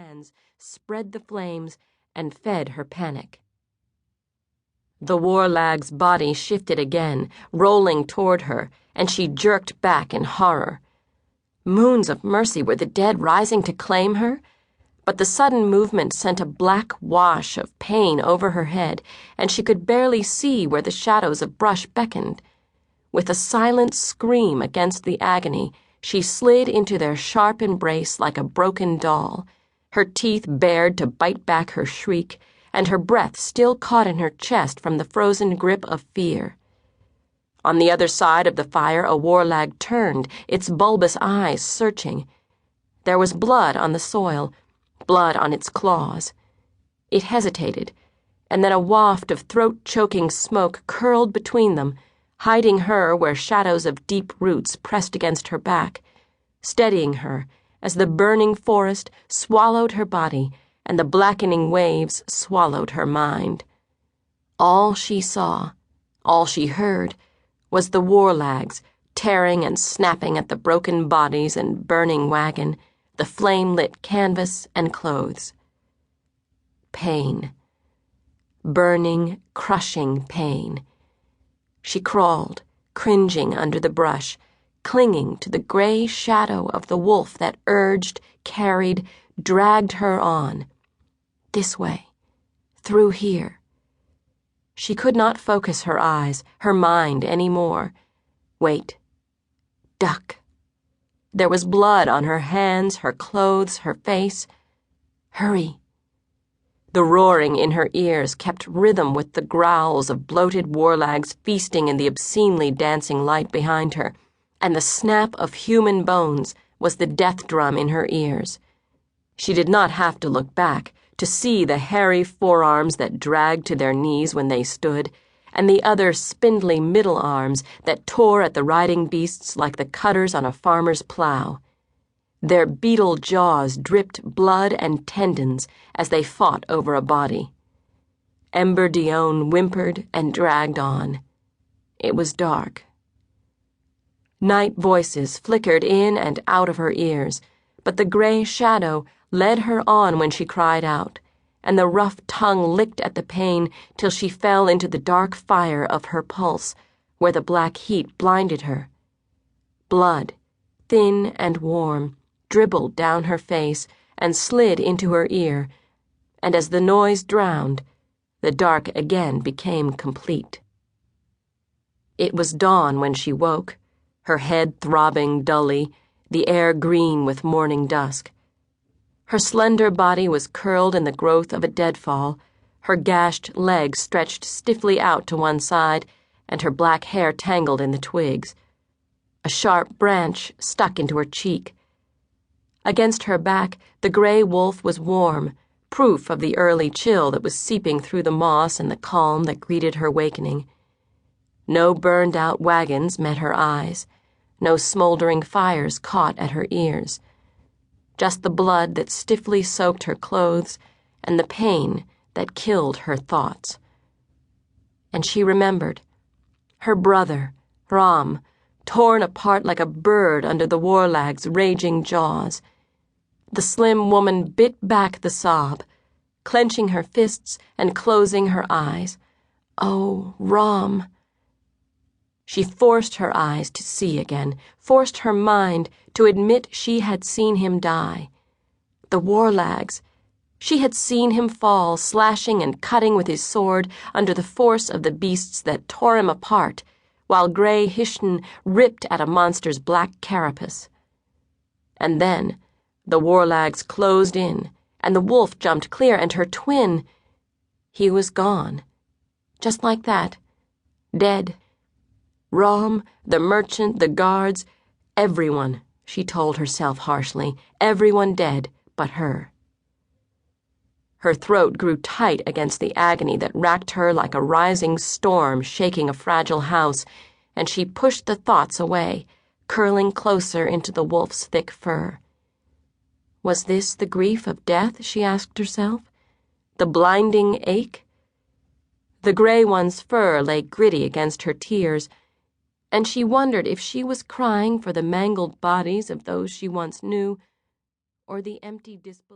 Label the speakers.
Speaker 1: hands, spread the flames, and fed her panic. The warlag's body shifted again, rolling toward her, and she jerked back in horror. Moons of mercy, were the dead rising to claim her? But the sudden movement sent a black wash of pain over her head, and she could barely see where the shadows of brush beckoned. With a silent scream against the agony, she slid into their sharp embrace like a broken doll, her teeth bared to bite back her shriek, and her breath still caught in her chest from the frozen grip of fear. On the other side of the fire, a warlag turned, its bulbous eyes searching. There was blood on the soil, blood on its claws. It hesitated, and then a waft of throat-choking smoke curled between them, hiding her where shadows of deep roots pressed against her back, steadying her as the burning forest swallowed her body and the blackening waves swallowed her mind. All she saw, all she heard, was the warlags tearing and snapping at the broken bodies and burning wagon, the flame-lit canvas and clothes. Pain. Burning, crushing pain. She crawled, cringing under the brush, clinging to the gray shadow of the wolf that urged, carried, dragged her on. This way. Through here. She could not focus her eyes, her mind any more. Wait. Duck. There was blood on her hands, her clothes, her face. Hurry. The roaring in her ears kept rhythm with the growls of bloated warlags feasting in the obscenely dancing light behind her, and the snap of human bones was the death drum in her ears. She did not have to look back to see the hairy forearms that dragged to their knees when they stood, and the other spindly middle arms that tore at the riding beasts like the cutters on a farmer's plow. Their beetle jaws dripped blood and tendons as they fought over a body. Ember Dion whimpered and dragged on. It was dark. Night voices flickered in and out of her ears, but the gray shadow led her on when she cried out, and the rough tongue licked at the pain till she fell into the dark fire of her pulse, where the black heat blinded her. Blood, thin and warm, dribbled down her face and slid into her ear, and as the noise drowned, the dark again became complete. It was dawn when she woke, her head throbbing dully, the air green with morning dusk. Her slender body was curled in the growth of a deadfall, her gashed legs stretched stiffly out to one side, and her black hair tangled in the twigs. A sharp branch stuck into her cheek. Against her back, the gray wolf was warm, proof of the early chill that was seeping through the moss and the calm that greeted her wakening. No burned-out wagons met her eyes, no smoldering fires caught at her ears. Just the blood that stiffly soaked her clothes and the pain that killed her thoughts. And she remembered. Her brother, Ram, torn apart like a bird under the warlag's raging jaws. The slim woman bit back the sob, clenching her fists and closing her eyes. Oh, Ram. She forced her eyes to see again, forced her mind to admit she had seen him die. The warlags. She had seen him fall, slashing and cutting with his sword under the force of the beasts that tore him apart, while Gray Hishn ripped at a monster's black carapace. And then the warlags closed in, and the wolf jumped clear, and her twin, he was gone. Just like that. Dead. Ram, the merchant, the guards, everyone, she told herself harshly, everyone dead but her. Her throat grew tight against the agony that racked her like a rising storm shaking a fragile house, and she pushed the thoughts away, curling closer into the wolf's thick fur. Was this the grief of death, she asked herself? The blinding ache? The gray one's fur lay gritty against her tears, and she wondered if she was crying for the mangled bodies of those she once knew, or the empty disbelief.